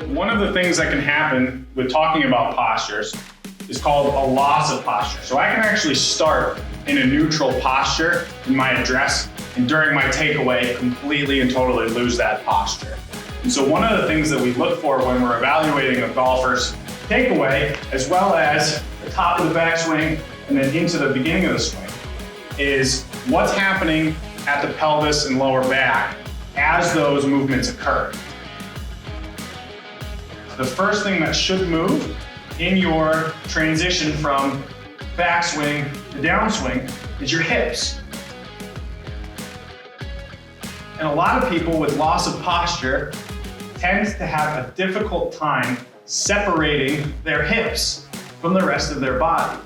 One of the things that can happen with talking about postures is called a loss of posture. So I can actually start in a neutral posture in my address, and during my takeaway, completely and totally lose that posture. And so one of the things that we look for when we're evaluating a golfer's takeaway, as well as the top of the backswing and then into the beginning of the swing, is what's happening at the pelvis and lower back as those movements occur. The first thing that should move in your transition from backswing to downswing is your hips. And a lot of people with loss of posture tend to have a difficult time separating their hips from the rest of their body.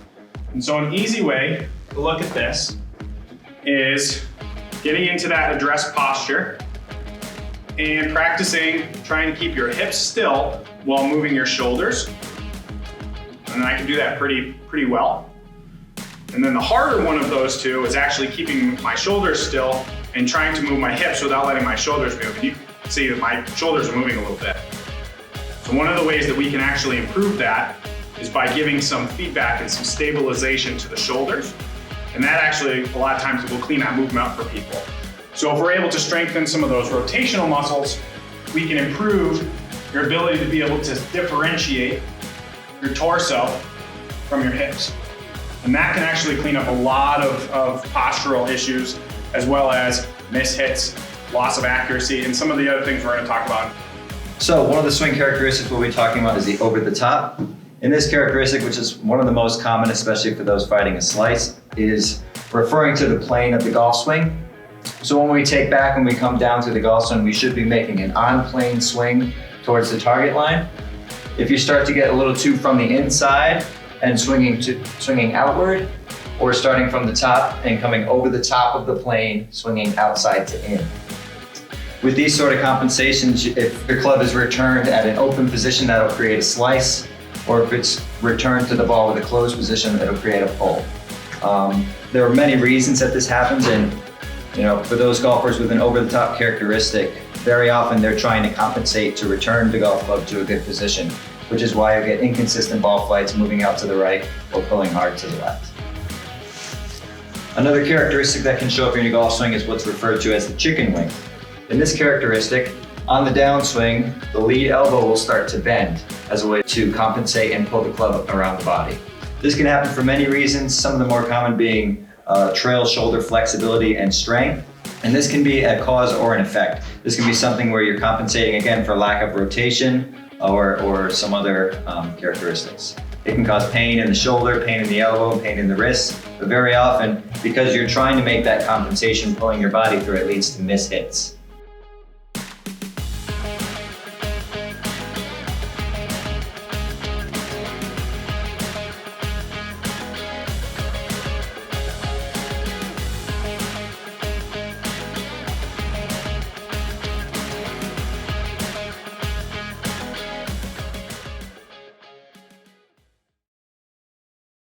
And so an easy way to look at this is getting into that address posture and practicing trying to keep your hips still while moving your shoulders. And I can do that pretty well. And then the harder one of those two is actually keeping my shoulders still and trying to move my hips without letting my shoulders move. And you can see that my shoulders are moving a little bit. So one of the ways that we can actually improve that is by giving some feedback and some stabilization to the shoulders. And that actually, a lot of times, will clean that movement up for people. So if we're able to strengthen some of those rotational muscles, we can improve your ability to be able to differentiate your torso from your hips. And that can actually clean up a lot of postural issues, as well as miss hits, loss of accuracy, and some of the other things we're going to talk about. So one of the swing characteristics we'll be talking about is the over the top. And this characteristic, which is one of the most common, especially for those fighting a slice, is referring to the plane of the golf swing. So when we take back and we come down to the golf swing, we should be making an on-plane swing towards the target line. If you start to get a little too from the inside and swinging outward, or starting from the top and coming over the top of the plane, swinging outside to in. With these sort of compensations, if the club is returned at an open position, that'll create a slice, or if it's returned to the ball with a closed position, it'll create a pull. There are many reasons that this happens, and for those golfers with an over-the-top characteristic, very often they're trying to compensate to return the golf club to a good position, which is why you get inconsistent ball flights moving out to the right or pulling hard to the left. Another characteristic that can show up in your golf swing is what's referred to as the chicken wing. In this characteristic, on the downswing, the lead elbow will start to bend as a way to compensate and pull the club around the body. This can happen for many reasons, some of the more common being trail shoulder flexibility and strength. And this can be a cause or an effect. This can be something where you're compensating again for lack of rotation or some other characteristics. It can cause pain in the shoulder, pain in the elbow, pain in the wrist, but very often, because you're trying to make that compensation pulling your body through, it leads to miss hits.